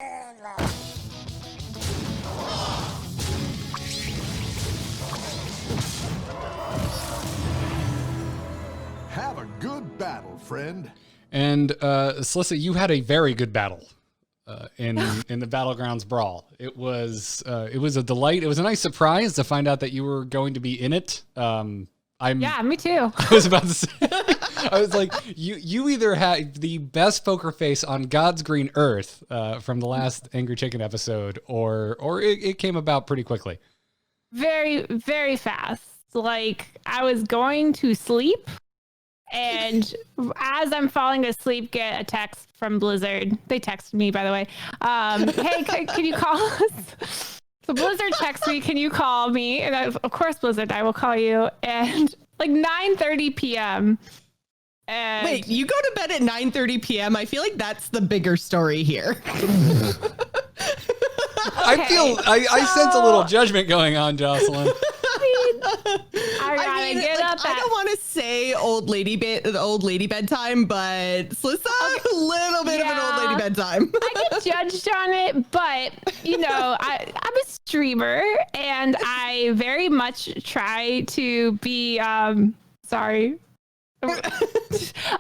Have a good battle, friend. And Slysssa, you had a very good battle in the Battlegrounds Brawl. It was a delight. It was a nice surprise to find out that you were going to be in it. Yeah, me too. I was about to say, I was like, you either had the best poker face on God's green earth from the last Angry Chicken episode, or it came about pretty quickly. Very, very fast. Like, I was going to sleep, and as I'm falling asleep, get a text from Blizzard. They texted me, by the way. Hey, can you call us? So Blizzard texts me, can you call me? And of course, Blizzard, I will call you. And like 9:30 p.m. And wait, you go to bed at 9:30 p.m.? I feel like that's the bigger story here. I sense a little judgment going on, Jocelyn. I mean, get up. I don't want to say old lady bedtime, but Slysssa, a little bit of an old lady bedtime. I get judged on it, but I'm a streamer, and I very much try to be sorry. I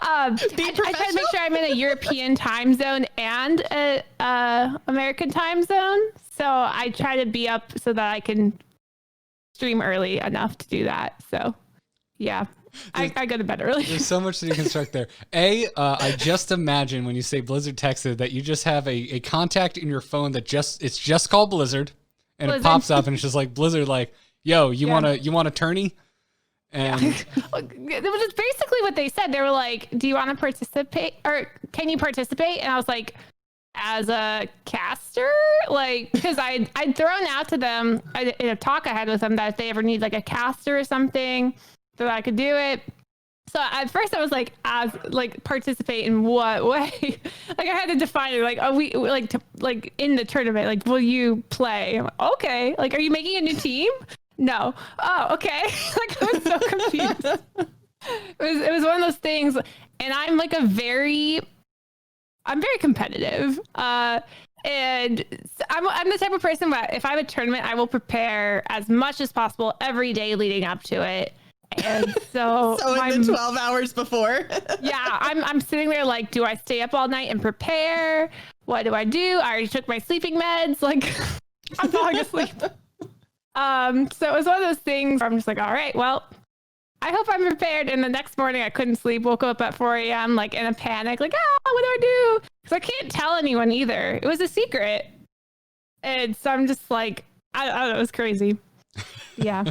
try to make sure I'm in a European time zone and a American time zone. So I try to be up so that I can stream early enough to do that. So yeah, I go to bed early. There's so much to deconstruct there. I just imagine when you say Blizzard texted that you just have a contact in your phone that it's just called Blizzard, and Blizzard. It pops up and it's just like Blizzard, like, yo, you want a tourney? And it was just basically what they said. They were like, do you want to participate, or can you participate? And I was like, as a caster, like, because I'd thrown out to them in a talk I had with them that if they ever need like a caster or something, that I could do it. So at first I was like, participate in what way? Like, I had to define it. Like, we like to, like, in the tournament, like, will you play? I'm like, okay. Like, are you making a new team? No. Oh, okay. Like, I was so confused. It was one of those things, and I'm very competitive. And I'm the type of person that if I have a tournament, I will prepare as much as possible every day leading up to it. And so in the 12 hours before. Yeah, I'm sitting there like, do I stay up all night and prepare? What do? I already took my sleeping meds. Like, I'm falling asleep. So it was one of those things where I'm just like, all right, well, I hope I'm prepared. And the next morning I couldn't sleep, woke up at 4 a.m. like in a panic, like, what do I do? Because I can't tell anyone either. It was a secret. And so I'm just like, I don't know, it was crazy. Yeah.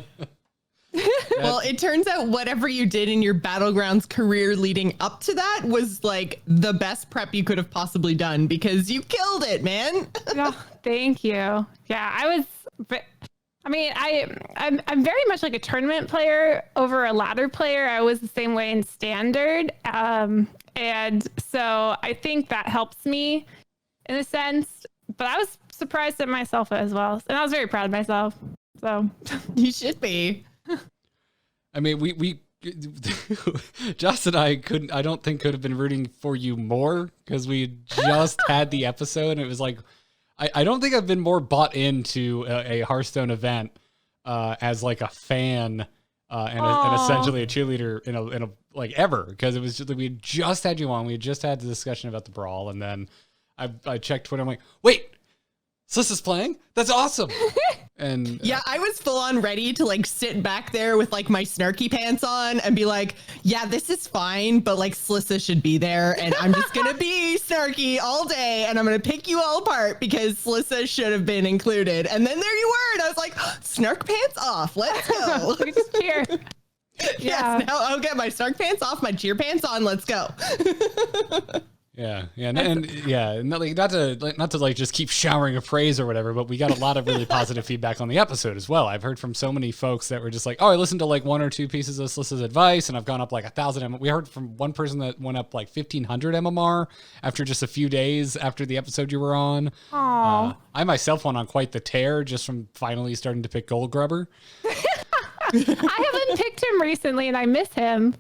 Well, it turns out whatever you did in your Battlegrounds career leading up to that was like the best prep you could have possibly done, because you killed it, man. Oh, thank you. Yeah, I'm very much like a tournament player over a ladder player. I was the same way in standard. And so I think that helps me in a sense, but I was surprised at myself as well. And I was very proud of myself. So you should be. I mean, we Joss and I don't think could have been rooting for you more, because we just had the episode and it was like, I don't think I've been more bought into a Hearthstone event as like a fan and essentially a cheerleader in a like ever, because it was just like, we had just had you on, we had just had the discussion about the brawl, and then I checked Twitter, I'm like, wait, Slyssa's playing? That's awesome. And yeah, I was full on ready to like sit back there with like my snarky pants on and be like, yeah, this is fine, but like Slysssa should be there, and I'm just gonna be snarky all day, and I'm gonna pick you all apart because Slysssa should have been included. And then there you were, and I was like, snark pants off, let's go. Just cheer. Yes, now I'll get my snark pants off, my cheer pants on, let's go. Yeah, and not to like just keep showering of praise or whatever, but we got a lot of really positive feedback on the episode as well. I've heard from so many folks that were just like, oh, I listened to like one or two pieces of Slyssa's advice, and I've gone up like 1,000. We heard from one person that went up like 1,500 MMR after just a few days after the episode you were on. I myself went on quite the tear just from finally starting to pick Gold Grubber. I haven't picked him recently, and I miss him.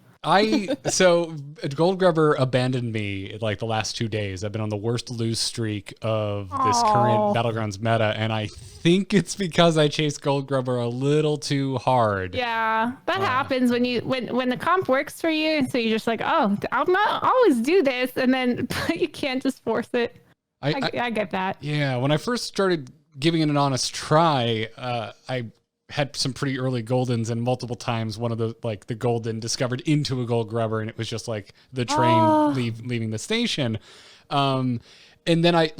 So Gold Grubber abandoned me like the last 2 days. I've been on the worst lose streak of this current Battlegrounds meta, and I think it's because I chased Gold Grubber a little too hard. Yeah, that happens when the comp works for you, and so you're just like, oh, I'll not always do this, and then you can't just force it. I get that. Yeah, when I first started giving it an honest try, I had some pretty early goldens, and multiple times one of the golden discovered into a gold grubber, and it was just like the train leaving the station. And then I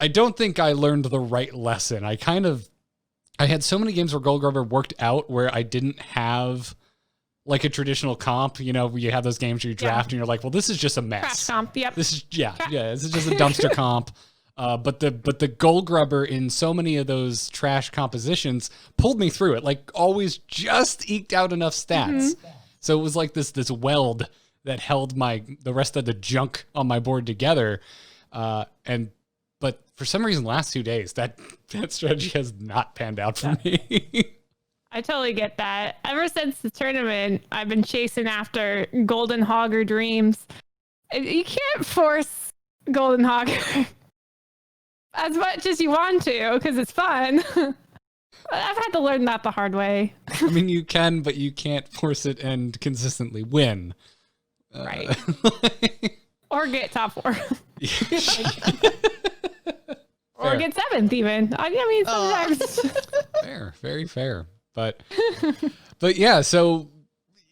don't think I learned the right lesson. I had so many games where gold grubber worked out where I didn't have like a traditional comp, you know, where you have those games where you draft and you're like, well, this is just a mess. Trash comp, yep. This is this is just a dumpster comp. But the gold grubber in so many of those trash compositions pulled me through it. Like always, just eked out enough stats. So it was like this weld that held the rest of the junk on my board together. But for some reason, last 2 days that strategy has not panned out for me. I totally get that. Ever since the tournament, I've been chasing after Golden Hogger dreams. You can't force Golden Hogger as much as you want to because it's fun. I've had to learn that the hard way. I mean, you can, but you can't force it and consistently win. Right. Or get top 4. Or get 7th even. I mean, sometimes. Fair, very fair. But yeah, so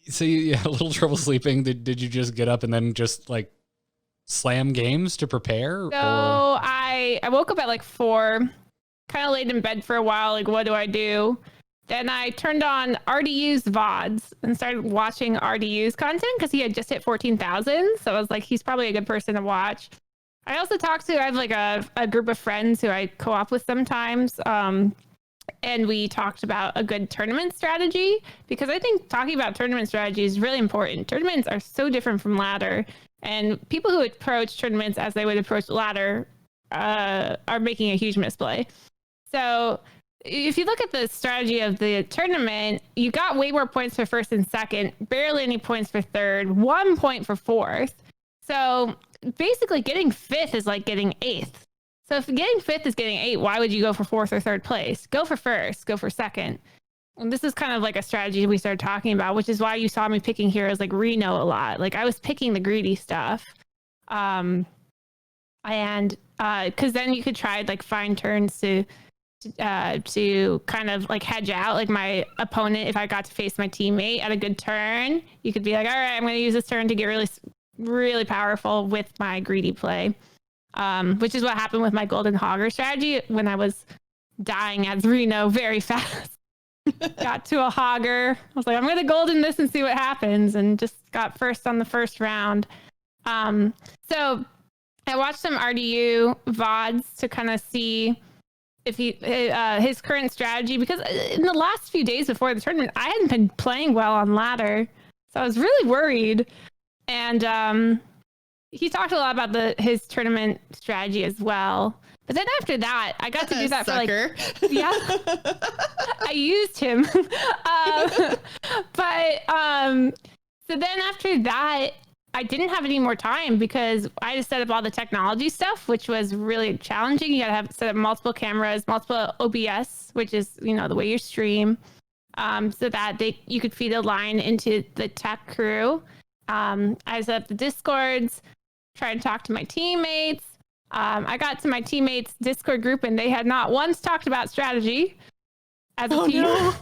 you had a little trouble sleeping. Did you just get up and then just like slam games to prepare? So I woke up at like 4, kind of laid in bed for a while. Like, what do I do? Then I turned on RDU's VODs and started watching RDU's content because he had just hit 14,000. So I was like, he's probably a good person to watch. I also I have like a group of friends who I co-op with sometimes. And we talked about a good tournament strategy because I think talking about tournament strategy is really important. Tournaments are so different from ladder, and people who approach tournaments as they would approach ladder are making a huge misplay. So if you look at the strategy of the tournament, you got way more points for first and second, barely any points for third, 1 point for fourth. So basically getting 5th is like getting 8th. So if getting 5th is getting 8, why would you go for 4th or 3rd place? Go for first, go for second. And this is kind of like a strategy we started talking about, which is why you saw me picking heroes like Reno a lot. Like I was picking the greedy stuff. And because then you could try like find turns to kind of like hedge out like my opponent. If I got to face my teammate at a good turn, you could be like, all right, I'm going to use this turn to get really, really powerful with my greedy play. Which is what happened with my Golden Hogger strategy when I was dying as Reno very fast. Got to a Hogger. I was like, I'm going to golden this and see what happens, and just got first on the first round. So I watched some RDU VODs to kind of see if his current strategy, because in the last few days before the tournament, I hadn't been playing well on ladder. So I was really worried. And he talked a lot about his tournament strategy as well. But then after that, I got to do that Sucker. for like, yeah, I used him. So then after that, I didn't have any more time because I had to set up all the technology stuff, which was really challenging. You got to set up multiple cameras, multiple OBS, which is, you know, the way you stream, so that you could feed a line into the tech crew. I set up the Discords, tried to talk to my teammates. I got to my teammates' Discord group and they had not once talked about strategy as a team. No.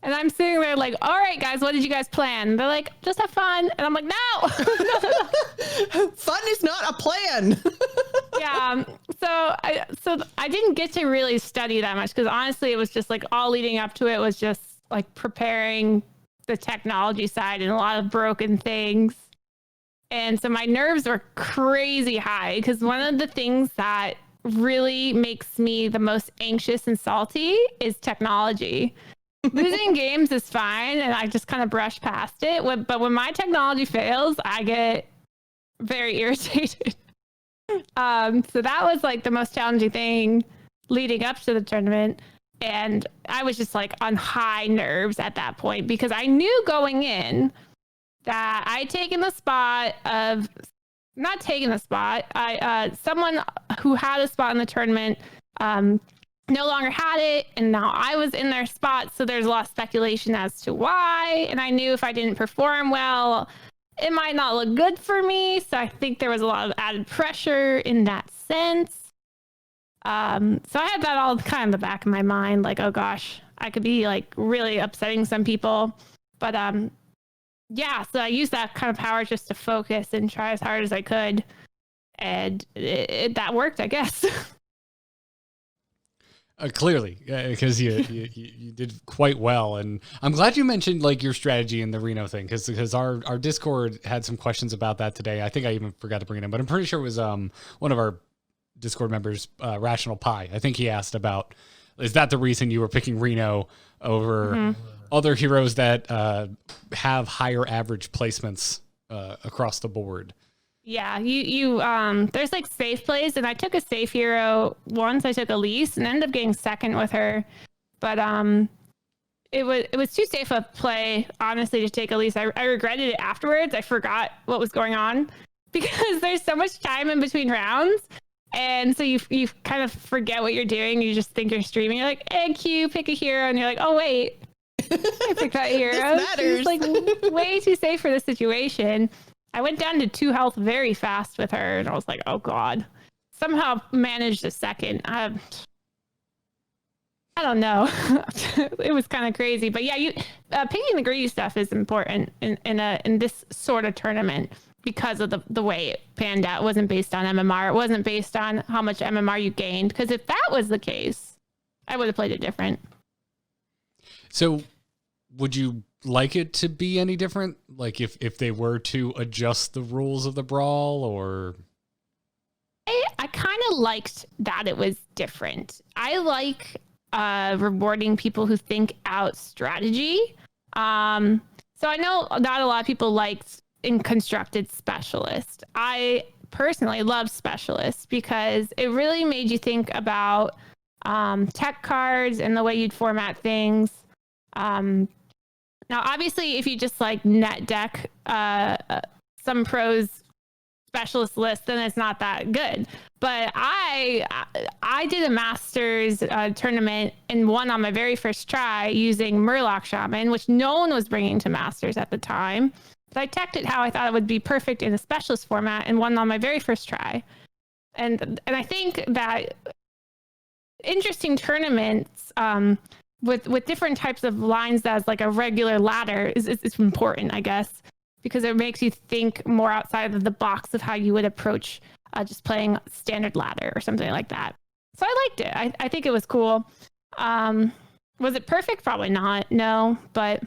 And I'm sitting there like, all right, guys, what did you guys plan? They're like, just have fun. And I'm like, no. Fun is not a plan. Yeah. So I didn't get to really study that much because honestly, it was just like all leading up to it was just like preparing the technology side and a lot of broken things. And so my nerves were crazy high because one of the things that really makes me the most anxious and salty is technology. Losing games is fine and I just kind of brush past it. But when my technology fails, I get very irritated. So that was like the most challenging thing leading up to the tournament. And I was just like on high nerves at that point because I knew going in that I had taken the spot of not taking the spot. Someone who had a spot in the tournament no longer had it, and now I was in their spot. So there's a lot of speculation as to why. And I knew if I didn't perform well, it might not look good for me. So I think there was a lot of added pressure in that sense. So I had that all kind of in the back of my mind, like, oh gosh, I could be like really upsetting some people. But yeah, so I used that kind of power just to focus and try as hard as I could. And that worked, I guess. Clearly, because you did quite well, and I'm glad you mentioned like your strategy in the Reno thing, because our Discord had some questions about that today. I think I even forgot to bring it in, but I'm pretty sure it was one of our Discord members, Rational Pie. I think he asked about, is that the reason you were picking Reno over other heroes that have higher average placements across the board? Yeah, you there's like safe plays, and I took a safe hero once. I took Elise and ended up getting second with her, but it was too safe a play, honestly, to take Elise. I regretted it afterwards. I forgot what was going on because there's so much time in between rounds, and so you kind of forget what you're doing. You just think you're streaming. You're like, hey, Q, pick a hero, and you're like, oh wait, I picked that hero. She's like way too safe for this situation. I went down to 2 health very fast with her, and I was like, oh god. Somehow managed a second. I don't know. It was kind of crazy. But yeah, picking the greedy stuff is important in this sort of tournament because of the way it panned out. It wasn't based on MMR. It wasn't based on how much MMR you gained. Because if that was the case, I would have played it different. So would you like it to be any different? Like if they were to adjust the rules of the brawl, or? I kind of liked that it was different. I like rewarding people who think out strategy. So I know not a lot of people liked in constructed specialist. I personally love specialists because it really made you think about tech cards and the way you'd format things. Now, obviously, if you just like net deck some pros specialist list, then it's not that good. But I did a Masters tournament and won on my very first try using Murloc Shaman, which no one was bringing to Masters at the time. But I teched it how I thought it would be perfect in a specialist format and won on my very first try. And I think that interesting tournaments with different types of lines as like a regular ladder is important, I guess, because it makes you think more outside of the box of how you would approach just playing standard ladder or something like that. So I liked it. I think it was cool. Was it perfect? Probably not. No, but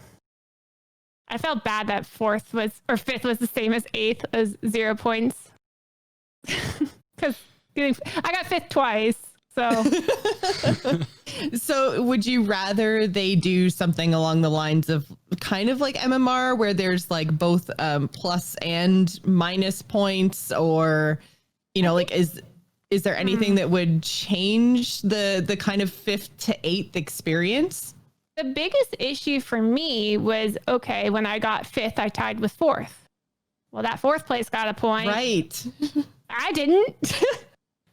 I felt bad that 5th was the same as 8th as 0 points. Because I got 5th twice. So would you rather they do something along the lines of kind of like MMR where there's like both plus and minus points, or like is there anything that would change the kind of 5th to 8th experience? The biggest issue for me was, okay, when I got 5th, I tied with 4th. Well, that 4th place got a point. Right. I didn't.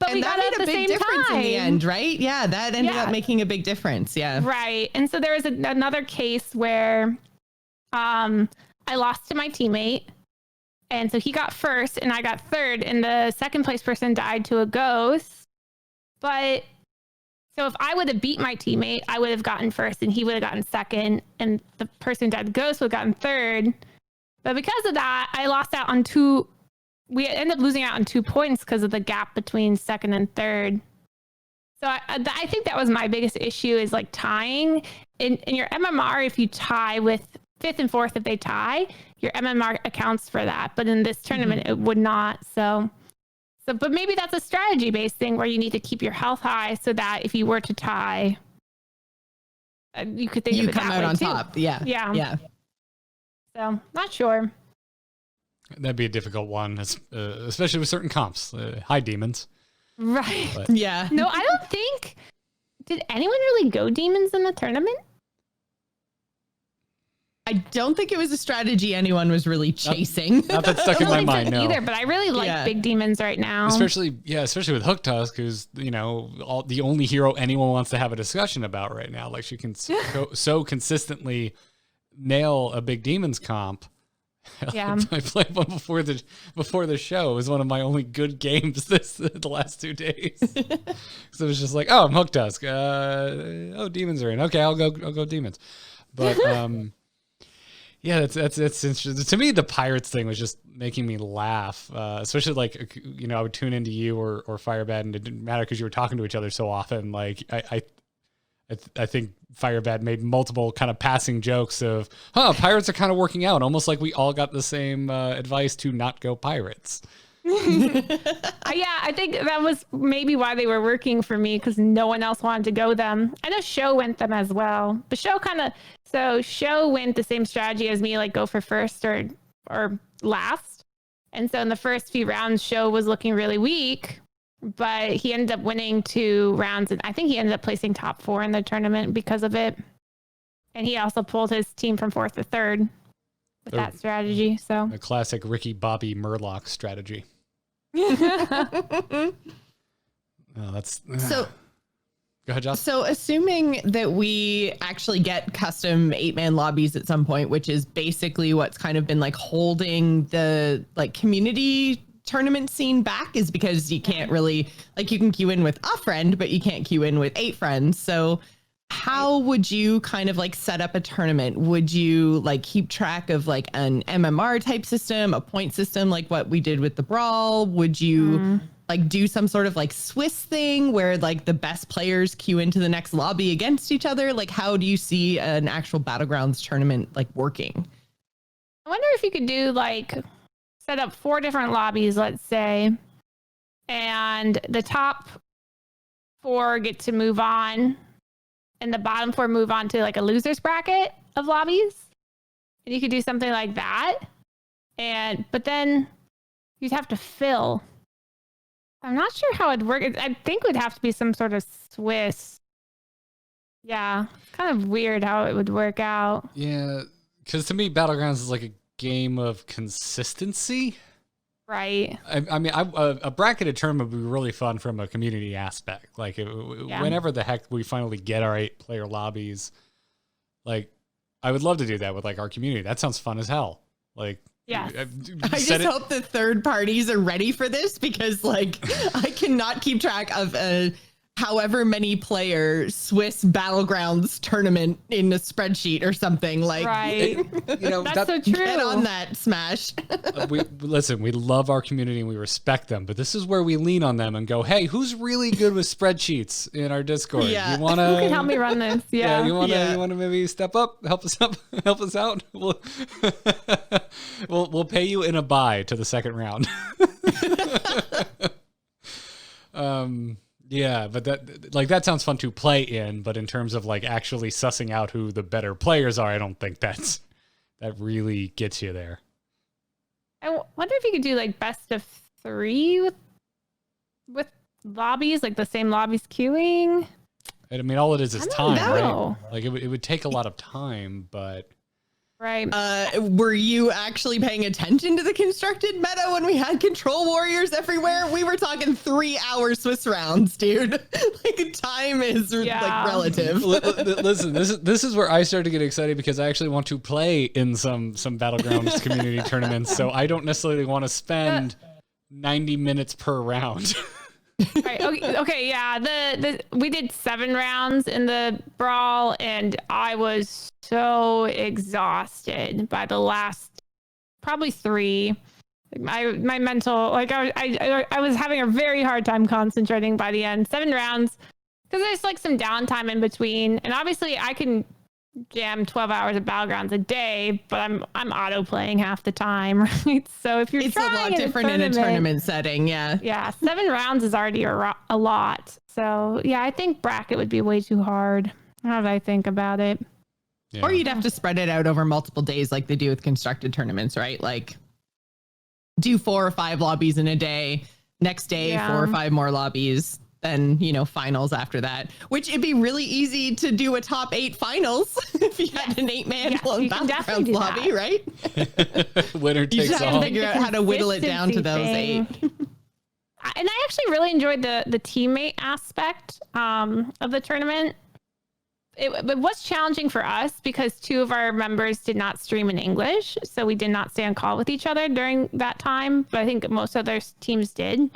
But we got made a big difference in the end, right? Yeah, that ended up making a big difference. Yeah. Right. And so there was another case where I lost to my teammate. And so he got 1st and I got 3rd, and the 2nd place person died to a ghost. But so if I would have beat my teammate, I would have gotten 1st and he would have gotten 2nd, and the person who died to ghost would have gotten 3rd. But because of that, I lost out on 2. We ended up losing out on 2 points because of the gap between 2nd and 3rd. So I think that was my biggest issue, is like tying. In your MMR, if you tie with 5th and 4th, if they tie, your MMR accounts for that. But in this tournament, it would not. So, but maybe that's a strategy-based thing where you need to keep your health high so that if you were to tie, you could think of it come that out way on too. top. Yeah. Yeah. So, not sure. That'd be a difficult one, especially with certain comps. Hi, demons. Right. But. Yeah. No, I don't think. Did anyone really go demons in the tournament? I don't think it was a strategy anyone was really chasing. Not that stuck in my mind, no. Either, but I really like big demons right now. Especially with Hook Tusk, who's the only hero anyone wants to have a discussion about right now. Like she can so consistently nail a big demons comp. Yeah, I played one before the show. It was one of my only good games the last 2 days. So it was just like, oh, I'm Hook Tusk. Demons are in. Okay, I'll go demons. But yeah, that's interesting. To me, the pirates thing was just making me laugh. Especially like I would tune into you or Firebad, and it didn't matter because you were talking to each other so often. Like I think Firebad made multiple kind of passing jokes of, pirates are kind of working out, almost like we all got the same advice to not go pirates. Yeah, I think that was maybe why they were working for me, because no one else wanted to go them. I know Show went them as well. But Show went the same strategy as me, like go for first or last. And so in the first few rounds, Show was looking really weak. But he ended up winning 2 rounds, and I think he ended up placing top 4 in the tournament because of it. And he also pulled his team from 4th to 3rd with that strategy. So a classic Ricky Bobby Murloc strategy. So. Go ahead, Josh. So assuming that we actually get custom 8-man lobbies at some point, which is basically what's kind of been like holding the like community tournament scene back, is because you can't really, like, you can queue in with a friend, but you can't queue in with 8 friends. So how would you kind of like set up a tournament? Would you like keep track of like an MMR type system, a point system, like what we did with the Brawl? Would you like do some sort of like Swiss thing where like the best players queue into the next lobby against each other? Like, how do you see an actual Battlegrounds tournament like working? I wonder if you could do like set up 4 different lobbies, let's say, and the top 4 get to move on, and the bottom 4 move on to like a loser's bracket of lobbies. And you could do something like that. But then you'd have to fill. I'm not sure how it'd work. I think it would have to be some sort of Swiss. Yeah, it's kind of weird how it would work out. Yeah, because to me, Battlegrounds is like a game of consistency. Right. I mean, a bracketed tournament would be really fun from a community aspect. Like, whenever the heck we finally get our 8-player lobbies, like, I would love to do that with like our community. That sounds fun as hell. Like, yeah. I just hope the third parties are ready for this, because like I cannot keep track of however many player Swiss Battlegrounds tournament in a spreadsheet or something. Like, right. That's so true. Get on that, Smash. we love our community and we respect them, but this is where we lean on them and go, hey, who's really good with spreadsheets in our Discord? Yeah. You wanna, who can help me run this? Yeah. You wanna maybe step up, help us out. We'll pay you in a bye to the second round. Yeah, but that sounds fun to play in, but in terms of like actually sussing out who the better players are, I don't think that really gets you there. I wonder if you could do like best of 3 with lobbies, like the same lobbies queuing. I mean, all it is time, know. right? Like it would take a lot of time, but right. Were you actually paying attention to the constructed meta when we had control warriors everywhere? We were talking 3-hour Swiss rounds, dude. Like, time is like relative. Listen, this is where I start to get excited, because I actually want to play in some Battlegrounds community tournaments, so I don't necessarily want to spend 90 minutes per round. Right. Okay. Yeah. We did 7 rounds in the Brawl, and I was so exhausted by the last probably 3. My mental, like I was having a very hard time concentrating by the end. 7 rounds, because there's like some downtime in between, and obviously I can jam 12 hours of Battlegrounds a day, but I'm auto playing half the time, right? So if it's a lot different in a tournament setting. Yeah 7 rounds is already a lot. So yeah, I think bracket would be way too hard. How did I think about it? Yeah. Or you'd have to spread it out over multiple days like they do with constructed tournaments, right? Like, do 4 or 5 lobbies in a day, next day 4 or 5 more lobbies. then, finals after that, which it'd be really easy to do a top 8 finals if you had an 8-man Battlegrounds lobby, right? Winner You takes just have all. to figure out how to whittle it down to those 8. And I actually really enjoyed the teammate aspect of the tournament. It was challenging for us because 2 of our members did not stream in English, so we did not stay on call with each other during that time. But I think most other teams did.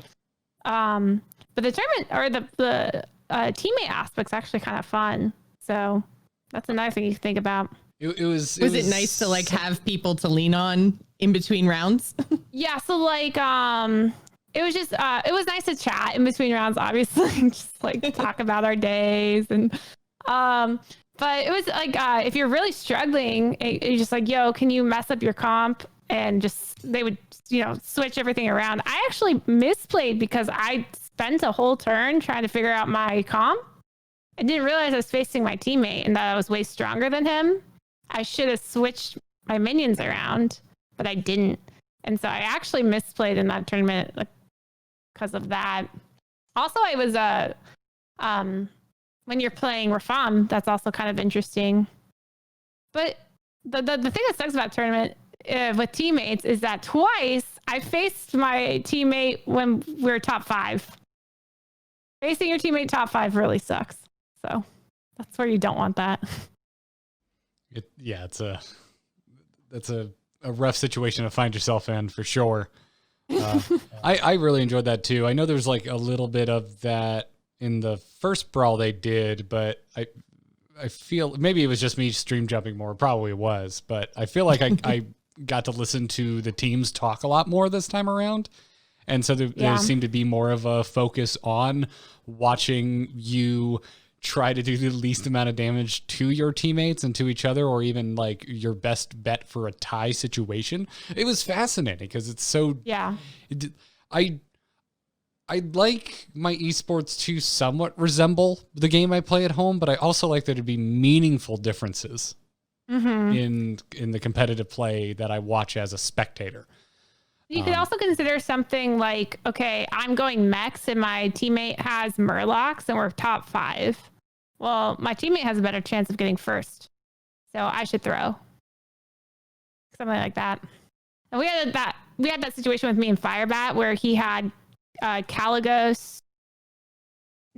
But the tournament or the teammate aspect's actually kind of fun. So that's another thing you can think about. Was it nice to have people to lean on in between rounds? Yeah. So it was just it was nice to chat in between rounds, obviously, just talk about our days and but it was if you're really struggling, you're just yo, can you mess up your comp? And they would switch everything around. I actually misplayed because I spent a whole turn trying to figure out my comp. I didn't realize I was facing my teammate and that I was way stronger than him. I should have switched my minions around, but I didn't. And so I actually misplayed in that tournament because of that. Also, I was when you're playing Rafam, that's also kind of interesting. But the thing that sucks about tournament with teammates is that twice I faced my teammate when we were top 5. Facing your teammate top 5 really sucks. So that's where you don't want that. That's a rough situation to find yourself in for sure. I really enjoyed that too. I know there's a little bit of that in the first brawl they did, but I feel maybe it was just me stream jumping more. Probably it was, but I feel like I got to listen to the teams talk a lot more this time around. And so there seemed to be more of a focus on watching you try to do the least amount of damage to your teammates and to each other, or even your best bet for a tie situation. It was fascinating because it's so, I like my esports to somewhat resemble the game I play at home, but I also like there to be meaningful differences in the competitive play that I watch as a spectator. You could also consider something okay, I'm going mechs and my teammate has murlocs and we're top 5. Well, my teammate has a better chance of getting first, so I should throw something like that. And we had that situation with me and Firebat where he had Caligos,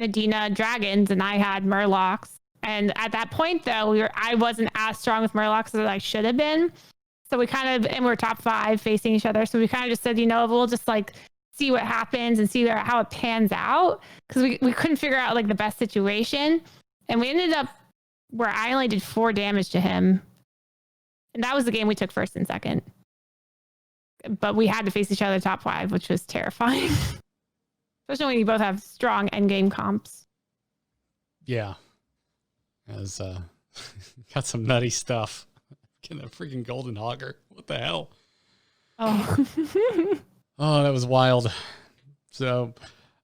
Nadina dragons, and I had murlocs. And at that point, though, I wasn't as strong with murlocs as I should have been. So we and we're top 5 facing each other. So we kind of just said, we'll just see what happens and see how it pans out, because we couldn't figure out the best situation. And we ended up where I only did 4 damage to him. And that was the game we took first and second. But we had to face each other top 5, which was terrifying. Especially when you both have strong endgame comps. Yeah. As got some nutty stuff. Getting a freaking golden hogger. What the hell? Oh. Oh, that was wild. So,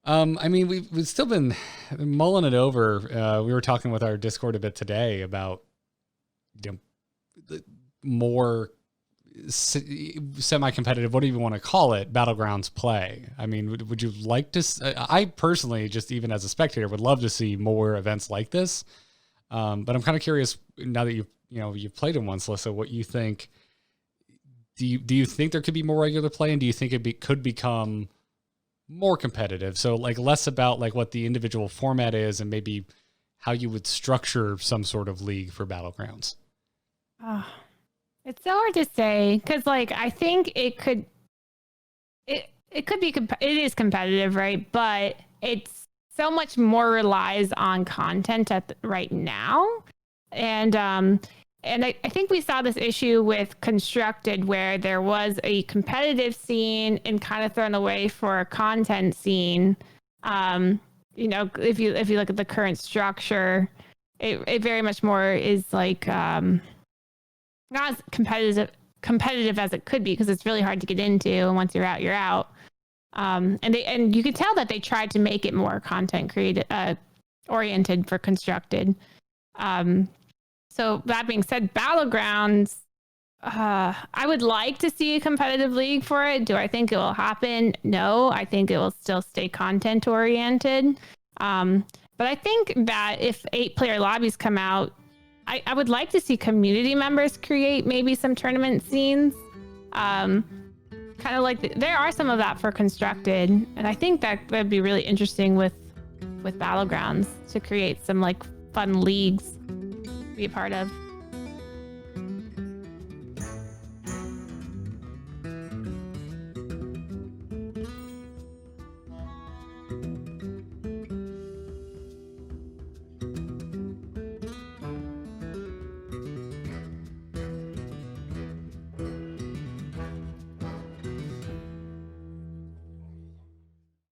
we've still been mulling it over. We were talking with our Discord a bit today about more semi-competitive, what do you want to call it, Battlegrounds play. Would you like to? I personally, just even as a spectator, would love to see more events like this. But I'm kind of curious now that you've played in one, Slysssa, what you think. Do you think there could be more regular play, and do you think it could become more competitive? So less about what the individual format is, and maybe how you would structure some sort of league for Battlegrounds. It's so hard to say because I think it could be it is competitive, right? But it's so much more relies on content right now, and I think we saw this issue with Constructed where there was a competitive scene and kind of thrown away for a content scene. If you look at the current structure, it very much more is not as competitive as it could be, because it's really hard to get into, and once you're out, you're out. And you could tell that they tried to make it more content oriented for Constructed. So that being said, Battlegrounds, I would like to see a competitive league for it. Do I think it will happen? No, I think it will still stay content oriented. But I think that if 8-player lobbies come out, I would like to see community members create maybe some tournament scenes. Kind of like there are some of that for Constructed, and I think that would be really interesting with Battlegrounds to create some like fun leagues to be a part of.